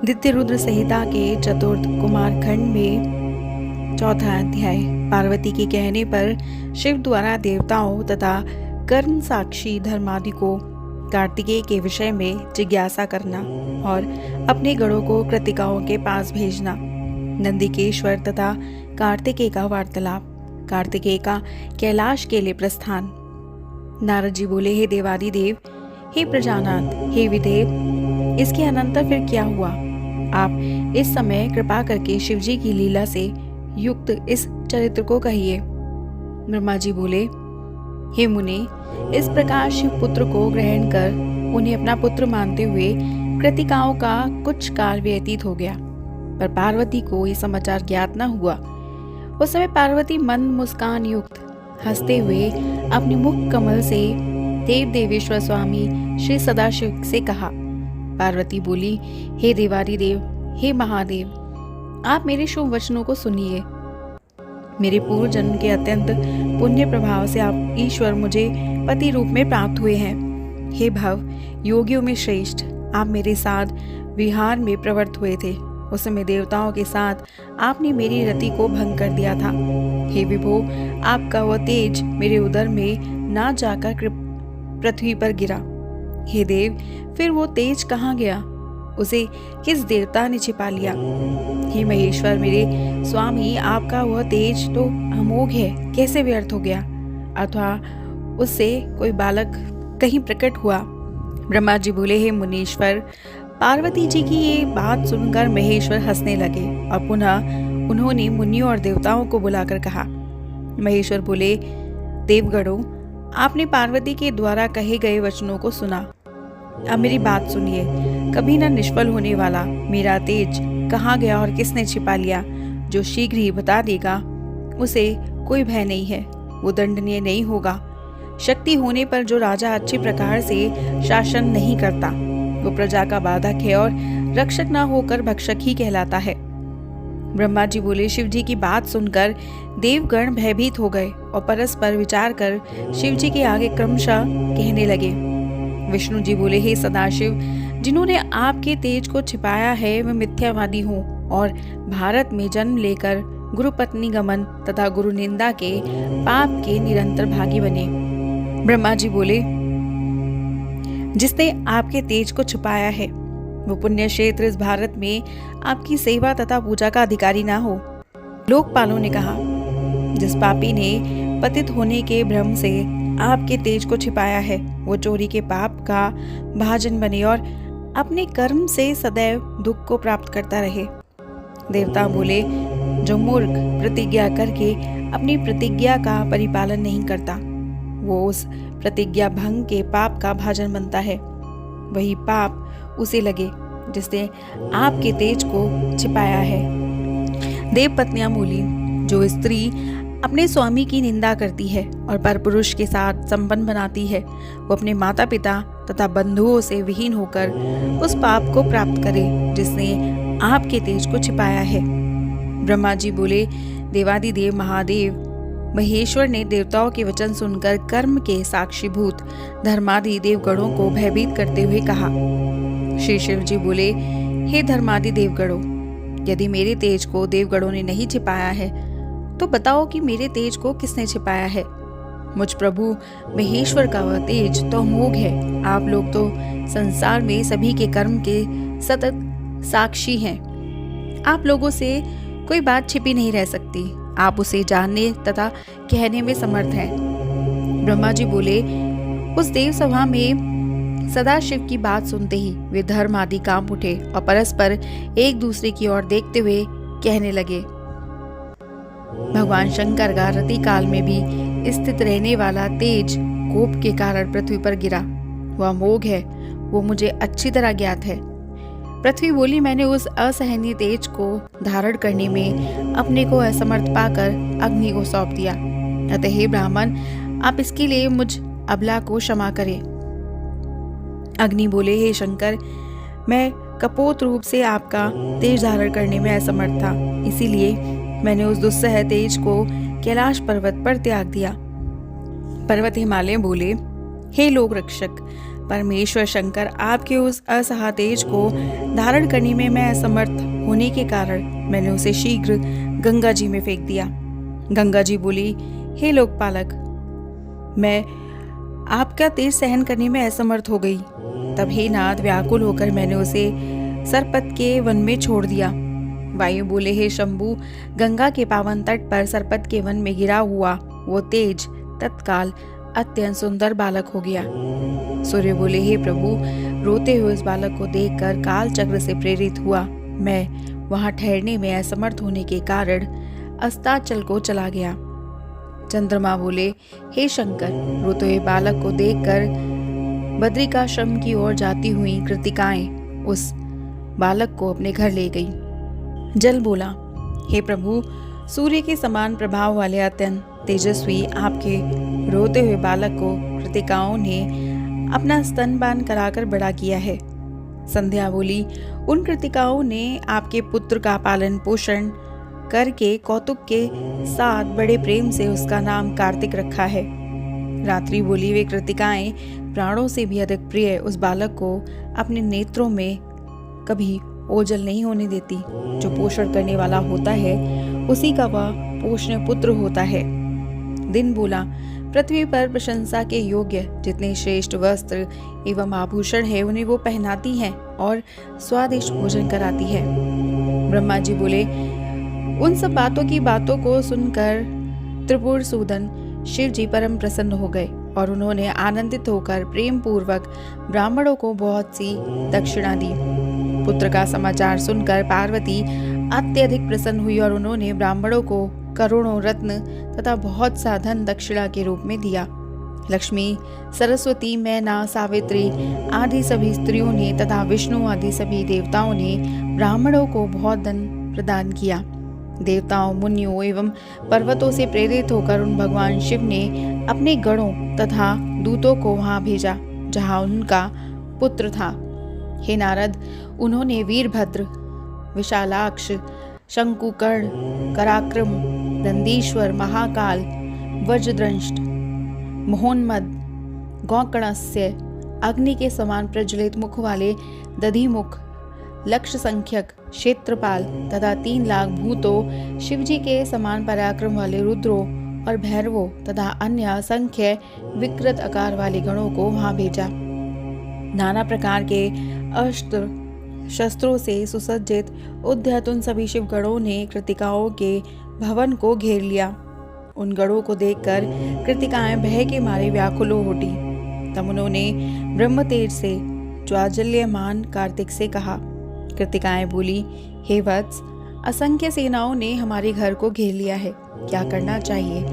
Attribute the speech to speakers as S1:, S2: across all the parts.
S1: दित्य रुद्र संहिता के चतुर्थ कुमार खंड में चौथा अध्याय। पार्वती के कहने पर शिव द्वारा देवताओं तथा कर्म साक्षी धर्मादि को कार्तिकेय के विषय में जिज्ञासा करना और अपने गणों को कृतिकाओं के पास भेजना। नंदिकेश्वर तथा कार्तिकेय का वार्तालाप। कार्तिकेय का कैलाश के लिए प्रस्थान। नारद जी बोले, हे देवादिदेव, हे प्रजानाथ, हे विदेव, इसके अनंतर फिर क्या हुआ? आप इस समय कृपा करके शिवजी की लीला से युक्त इस चरित्र को कहिए। ब्रह्मा जी बोले, हे मुने, इस प्रकार शिव पुत्र को ग्रहण कर उन्हें अपना पुत्र मानते हुए कृतिकाओं का कुछ काल व्यतीत हो गया, पर पार्वती को यह समाचार ज्ञात न हुआ। उस समय पार्वती मंद मुस्कान युक्त हंसते हुए अपने मुख कमल से देव देवेश्वर स्वामी श्री सदाशिव से कहा। पार्वती बोली, हे देवादिदेव, हे महादेव, आप मेरे शुभ वचनों को सुनिए। मेरे पूर्व जन्म के अत्यंत पुण्य प्रभाव से आप ईश्वर मुझे पति रूप में प्राप्त हुए हैं। हे भव योगियों में श्रेष्ठ, आप मेरे साथ विहार में प्रवृत्त हुए थे। उस समय देवताओं के साथ आपने मेरी रति को भंग कर दिया था। हे विभो, आपका वह तेज मेरे उदर में ना जाकर पृथ्वी पर गिरा। हे देव, फिर वो तेज कहाँ गया? उसे किस देवता ने छिपा लिया? हे महेश्वर मेरे स्वामी, आपका वह तेज तो अमोघ है, कैसे व्यर्थ हो गया? अथवा उससे कोई बालक कहीं प्रकट हुआ? ब्रह्मा जी बोले, हे मुनीश्वर, पार्वती जी की ये बात सुनकर महेश्वर हंसने लगे और पुनः उन्होंने मुनियों और देवताओं को बुलाकर कहा। महेश्वर बोले, देवगणों, आपने पार्वती के द्वारा कहे गए वचनों को सुना। अब मेरी बात सुनिए। कभी न निष्फल होने वाला मेरा तेज कहाँ गया और किसने छिपा लिया, जो शीघ्र ही बता देगा, उसे कोई भय नहीं है, वो दंडनीय नहीं होगा। शक्ति होने पर जो राजा अच्छी प्रकार से शासन नहीं करता, वो प्रजा का बाधक है और रक्षक न होकर भक्षक ही कहलाता है। ब्रह्मा जी बोले, शिव जी की बात सुनकर देवगण भयभीत हो गए और परस्पर विचार कर शिव जी के आगे क्रमशः कहने लगे। विष्णु जी बोले, हे सदाशिव, जिन्होंने आपके तेज को छिपाया है वे मिथ्यावादी हों और भारत में जन्म लेकर गुरु पत्नी गमन तथा गुरु निंदा के पाप के निरंतर भागी बने। ब्रह्मा जी बोले, जिसने आपके तेज को छुपाया है वो पुण्य क्षेत्र इस भारत में आपकी सेवा तथा पूजा का अधिकारी ना हो। लोकपालों ने कहा, जिस पापी ने पतित होने के भ्रम से आपके तेज को छिपाया है वो चोरी के पाप का भाजन बने और अपने कर्म से सदैव दुख को प्राप्त करता रहे। देवता बोले, जो मूर्ख प्रतिज्ञा करके अपनी प्रतिज्ञा का परिपालन नहीं करता, वो उस प्रतिज्ञा भंग के पाप का भाजन बनता है। वही पाप उसे लगे जिसने आपके तेज को छिपाया है। देव पत्नियां बोली, जो स्त्री अपने स्वामी की निंदा करती है और परपुरुष के साथ संबंध बनाती है, वो अपने माता पिता तथा बंधुओं से विहीन होकर उस पाप को प्राप्त करे जिसने आपके तेज को छिपाया है। ब्रह्मा जी बोले, देवादिदेव महादेव, महेश्वर ने देवताओं के वचन सुनकर कर्म के साक्षीभूत धर्मादि देवगणों को भयभीत करते हुए कहा। श्री शिव जी बोले, हे धर्मादि देवगणों, यदि मेरे तेज को देवगणों ने नहीं छिपाया है तो बताओ कि मेरे तेज को किसने छिपाया है? मुझ प्रभु महेश्वर का वह तेज तो अमोघ है। आप लोग तो संसार में सभी के कर्म के सतत साक्षी हैं। आप लोगों से कोई बात छिपी नहीं रह सकती। आप उसे जानने तथा कहने में समर्थ हैं। ब्रह्मा जी बोले, उस देव सभा में सदाशिव की बात सुनते ही वे धर्म आदि कांप उठे और परस्पर एक दूसरे की ओर देखते हुए कहने लगे। भगवान शंकर का रति काल में भी स्थित रहने वाला तेज कोप के कारण पृथ्वी पर गिरा। वह अमोघ है, वो मुझे अच्छी तरह ज्ञात है। पृथ्वी बोली, मैंने उस असहनीय तेज को धारण करने में अपने को असमर्थ पाकर अग्नि को सौंप दिया। अतः हे ब्राह्मण, आप इसके लिए मुझ अबला को क्षमा करें। अग्नि बोले, हे शंकर, मैं कपोत रूप से आपका तेज धारण करने में असमर्थ था, इसीलिए मैंने उस दुस्सह तेज को कैलाश पर्वत पर त्याग दिया। पर्वत हिमालय बोले, हे लोक रक्षक, परमेश्वर शंकर, आपके उस असहा तेज को धारण करने में मैं असमर्थ होने के कारण मैंने उसे शीघ्र गंगा जी में फेंक दिया। गंगा जी बोली, हे लोकपालक, मैं आपका तेज सहन करने में असमर्थ हो गई। तब हे नाथ, व्याकुल होकर मैंने उसे सरपत के वन में छोड़ दिया। वायु बोले, हे शंभु, गंगा के पावन तट पर सरपत के वन में गिरा हुआ वो तेज तत्काल अत्यंत सुंदर बालक हो गया। सूर्य बोले, हे प्रभु, रोते हुए उस बालक को देखकर काल चक्र से प्रेरित हुआ मैं वहां ठहरने में असमर्थ होने के कारण अस्ताचल को चला गया। चंद्रमा बोले, हे शंकर, रोते हुए बालक को देखकर बद्रिकाश्रम की ओर जाती हुई कृतिकाएं उस बालक को अपने घर ले गई। जल बोला, हे प्रभु, सूर्य के समान प्रभाव वाले अत्यंत तेजस्वी आपके रोते हुए बालक को कृतिकाओं ने अपना स्तनपान कराकर बड़ा किया है। संध्या बोली, उन कृतिकाओं ने आपके पुत्र का पालन पोषण करके कौतुक के साथ बड़े प्रेम से उसका नाम कार्तिक रखा है। रात्रि बोली, वे कृतिकाएं प्राणों से भी अधिक प्रिय उस बालक को अपने नेत्रों में कभी ओझल नहीं होने देती। जो पोषण करने वाला होता है उसी का वह पोषण पुत्र होता है। दिन बोला, पृथ्वी पर प्रशंसा के योग्य जितने श्रेष्ठ वस्त्र एवं आभूषण है उन्हें वो पहनाती है और स्वादिष्ट भोजन कराती है। ब्रह्मा जी बोले, उन सब बातों को सुनकर त्रिपुर सूदन शिव जी परम प्रसन्न हो गए और उन्होंने आनंदित होकर प्रेम पूर्वक ब्राह्मणों को बहुत सी दक्षिणा दी। पुत्र का समाचार सुनकर पार्वती अत्यधिक प्रसन्न हुई और उन्होंने ब्राह्मणों को करोड़ों रत्न तथा बहुत सा धन दक्षिणा के रूप में दिया। लक्ष्मी, सरस्वती, मैना, सावित्री आदि सभी स्त्रियों ने तथा विष्णु आदि सभी देवताओं ने ब्राह्मणों को बहुत धन प्रदान किया। देवताओं, मुनियों एवं पर्वतों से प्रेरित होकर उन भगवान शिव ने अपने गणों तथा दूतों को वहां भेजा जहां उनका पुत्र था। हे नारद, उन्होंने वीरभद्र, विशालाक्ष, शंकुकर्ण, कराक्रम, नंदीश्वर, महाकाल, वज्रदंष्ट, महोन्मद, गौकणस्य, अग्नि के समान प्रज्वलित मुख वाले दधिमुख, लक्ष्य संख्यक, क्षेत्रपाल तथा 3 लाख भूतों, शिवजी के समान पराक्रम वाले रुद्रों और भैरवों तथा अन्य असंख्य विकृत आकार वाले गणों को वहां भेजा। नाना प्रकार के अस्त्र शस्त्रों से सुसज्जित उद्यत उन सभी शिव गणों ने कृतिकाओं के भवन को घेर लिया। उन गणों को देखकर कृतिकाएं भय के मारे व्याकुल हो उठी। तब उन्होंने ब्रह्म तेज से ज्वाजल्यमान कार्तिक से कहा। कृतिकाएं बोली, हे वत्स, असंख्य सेनाओं ने हमारे घर को घेर लिया है, क्या करना चाहिए,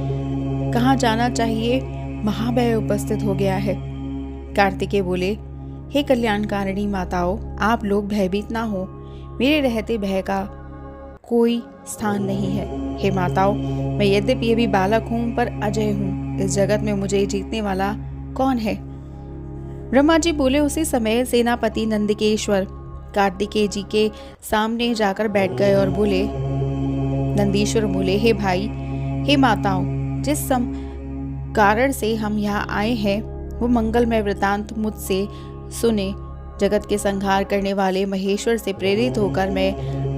S1: कहाँ जाना चाहिए, महाभय उपस्थित हो गया है। कार्तिकेय बोले, हे कल्याणकारिणी माताओं, आप लोग भयभीत ना हो, मेरे रहते भय का कोई स्थान नहीं है। हे माताओं, मैं यद्यपि अभी बालक हूँ पर अजय हूँ, इस जगत में मुझे जीतने वाला कौन है। ब्रह्मा जी बोले, उसी समय सेनापति नंदिकेश्वर कार्तिकेय जी के सामने जाकर बैठ गए और बोले। नंदीश्वर बोले, हे भाई, हे माताओं, जिस कारण से हम यहाँ आए हैं वो मंगलमय वृतांत मुझसे सुने। जगत के संहार करने वाले महेश्वर से प्रेरित होकर मैं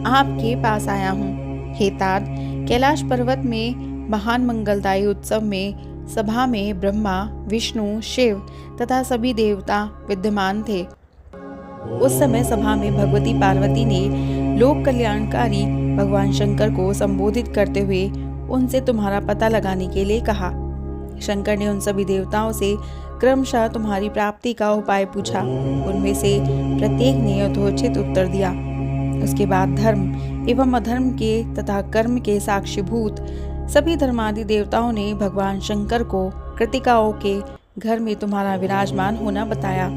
S1: आपके पास आया हूँ। हे तात, कैलाश पर्वत में महान मंगलदायी उत्सव में सभा में ब्रह्मा, विष्णु, शिव तथा सभी देवता विद्यमान थे। उस समय सभा में भगवती पार्वती ने लोक कल्याणकारी भगवान शंकर को संबोधित करते हुए उनसे तुम्हारा पता लगाने के लिए कहा। शंकर ने उन सभी देवताओं से क्रमशः तुम्हारी प्राप्ति का उपाय पूछा। उनमें से प्रत्येक ने यथोचित उत्तर दिया। उसके बाद धर्म एवं अधर्म के तथा कर्म के साक्षीभूत सभी धर्मादि देवताओं ने भगवान शंकर को कृतिकाओं के घर में तुम्हारा विराजमान होना बताया।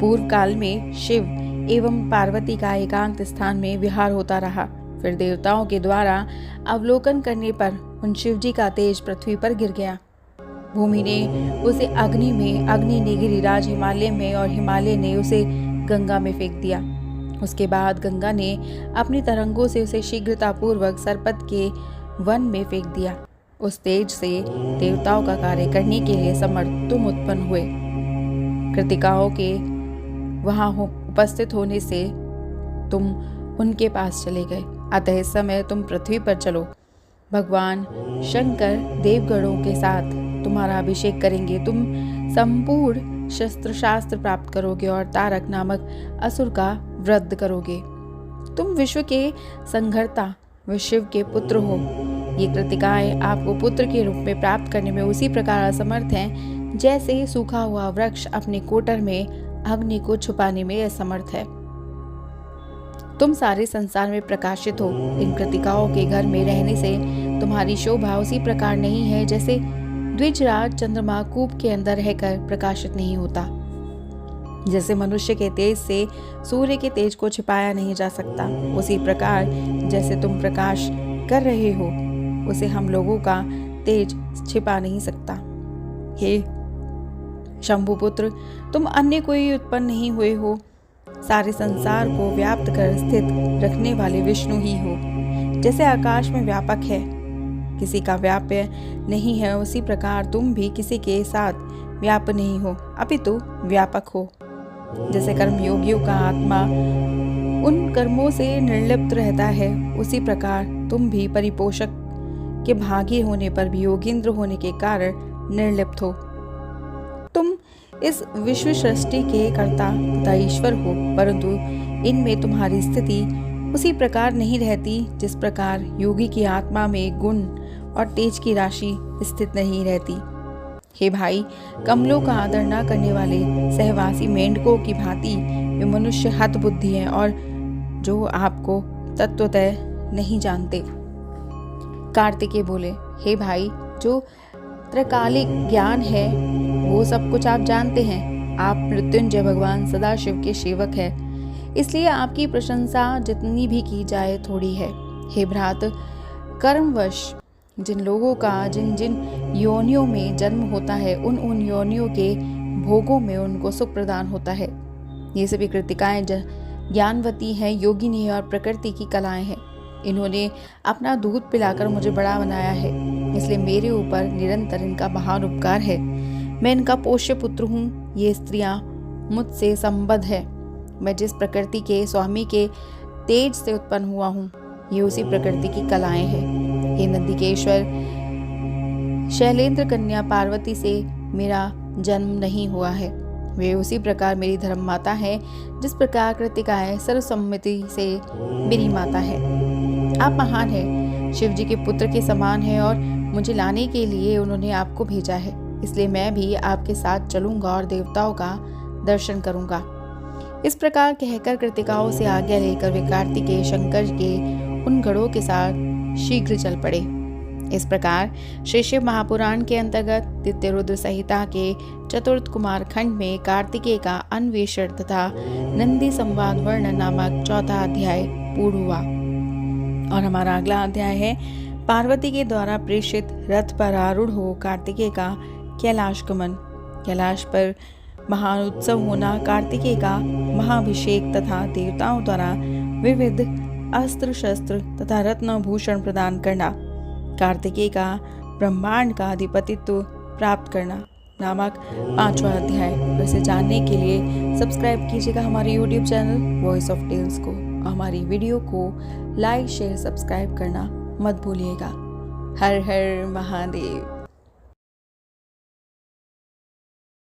S1: पूर्व काल में शिव एवं पार्वती का एकांत स्थान में विहार होता रहा। फिर देवताओं के द्वारा अवलोकन करने पर उन शिव जी का तेज पृथ्वी पर गिर गया। भूमि ने उसे अग्नि में, अग्नि ने गिरिराज हिमालय में और हिमालय ने उसे गंगा में फेंक दिया। उसके बाद गंगा ने अपनी तरंगों से उसे शीघ्रतापूर्वक सरपत के वन में फेंक दिया। उस तेज से देवताओं का कार्य करने के लिए समर्थ तुम उत्पन्न हुए। कृतिकाओं के वहां उपस्थित होने से तुम उनके पास चले गए। अतः इस समय तुम पृथ्वी पर चलो। भगवान शंकर देवगणों के साथ तुम्हारा अभिषेक करेंगे। तुम संपूर्ण शस्त्र शास्त्र प्राप्त करोगे और तारक नामक असुर का वध करोगे। तुम विश्व के संहर्ता व शिव के पुत्र हो। ये कृतिकाएं आपको पुत्र के रूप में प्राप्त करने में उसी प्रकार असमर्थ हैं जैसे सूखा हुआ वृक्ष अपने कोटर में अग्नि को छुपाने में असमर्थ है। तुम सारे संसार में प्रकाशित हो। इन कृतिकाओं के घर में रहने से तुम्हारी शोभा उसी प्रकार नहीं है जैसे द्विजराज चंद्रमा कूप के अंदर रहकर प्रकाशित नहीं होता। जैसे मनुष्य के तेज से सूर्य के तेज को छिपाया नहीं जा सकता, उसी प्रकार जैसे तुम प्रकाश कर रहे हो उसे हम लोगों का तेज छिपा नहीं सकता। हे शंभुपुत्र, तुम अन्य कोई उत्पन्न नहीं हुए हो। सारे संसार को व्याप्त कर स्थित रखने वाले विष्णु ही हो। जैसे आकाश में व्यापक है, किसी का व्याप्य नहीं है, उसी प्रकार तुम भी किसी के साथ व्याप्य नहीं हो, अपितु व्यापक हो। जैसे कर्मयोगियों का आत्मा उन कर्मों से निर्लिप्त रहता है, उसी प्रकार तुम भी परिपोषक के भागी होने पर भी योगींद्र होने के कारण निर्लिप्त हो। तुम इस विश्व सृष्टि के कर्ता तथा ईश्वर हो, परंतु इनमें तुम्हारी स्थिति उसी प्रकार नहीं रहती जिस प्रकार योगी की आत्मा में गुण और तेज की राशि स्थित नहीं रहती। हे भाई, कमलों का आदर न करने वाले सहवासी मेंढकों की भांति वे मनुष्य हत बुद्धि हैं और जो आपको तत्वतः नहीं जानते। कार्तिकेय बोले, हे भाई, जो त्रकालिक ज्ञान है वो सब कुछ आप जानते हैं। आप मृत्युंजय भगवान सदाशिव के सेवक हैं, इसलिए आपकी प्रशंसा जितनी भी की जाए थोड़ी है। हे भ्रात, कर्मवश जिन लोगों का जिन जिन योनियों में जन्म होता है उन योनियों के भोगों में उनको सुख प्रदान होता है। ये सभी कृतिकाएं ज्ञानवती हैं, योगिनी और प्रकृति की कलाएं हैं। इन्होंने अपना दूध पिलाकर मुझे बड़ा बनाया है, इसलिए मेरे ऊपर निरंतर इनका महान उपकार है। मैं इनका पोष्य पुत्र हूँ। ये स्त्रियां मुझसे संबद्ध है। मैं जिस प्रकृति के स्वामी के तेज से उत्पन्न हुआ हूँ, ये उसी प्रकृति की कलाएं हैं। हे नंदिकेश्वर, शैलेंद्र कन्या पार्वती से मेरा जन्म नहीं हुआ है। वे उसी प्रकार मेरी धर्म माता है जिस प्रकार कृतिकाएं सर्वसम्मति से मेरी माता है। आप महान हैं, शिव जी के पुत्र के समान हैं और मुझे लाने के लिए उन्होंने आपको भेजा है, इसलिए मैं भी आपके साथ चलूंगा और देवताओं का दर्शन करूंगा। इस प्रकार कहकर कृतिकाओं से आज्ञा लेकर वे कार्तिकेय शंकर के उन गढ़ों के साथ शीघ्र चल पड़े। इस प्रकार श्री शिव महापुराण के अंतर्गत द्वितीय रुद्र संहिता के चतुर्थ कुमार खंड में कार्तिकेय का अन्वेषण तथा नंदी संवाद वर्णन नामक चौथा अध्याय पूर्ण हुआ। और हमारा अगला अध्याय है पार्वती के द्वारा प्रेषित रथ पर आरूढ़ हो कार्तिकेय का कैलाश गमन। कैलाश पर महान उत्सव होना, कार्तिकेय का महाभिषेक तथा देवताओं द्वारा विविध अस्त्र शस्त्र तथा रत्न भूषण प्रदान करना, कार्तिकेय का ब्रह्मांड का अधिपतित्व प्राप्त करना नामक पांचवा अध्याय। इसे जानने के लिए सब्सक्राइब कीजिएगा हमारे YouTube channel voice of tales को। हमारी वीडियो को लाइक शेयर सब्सक्राइब करना मत भूलिएगा। हर हर महादेव।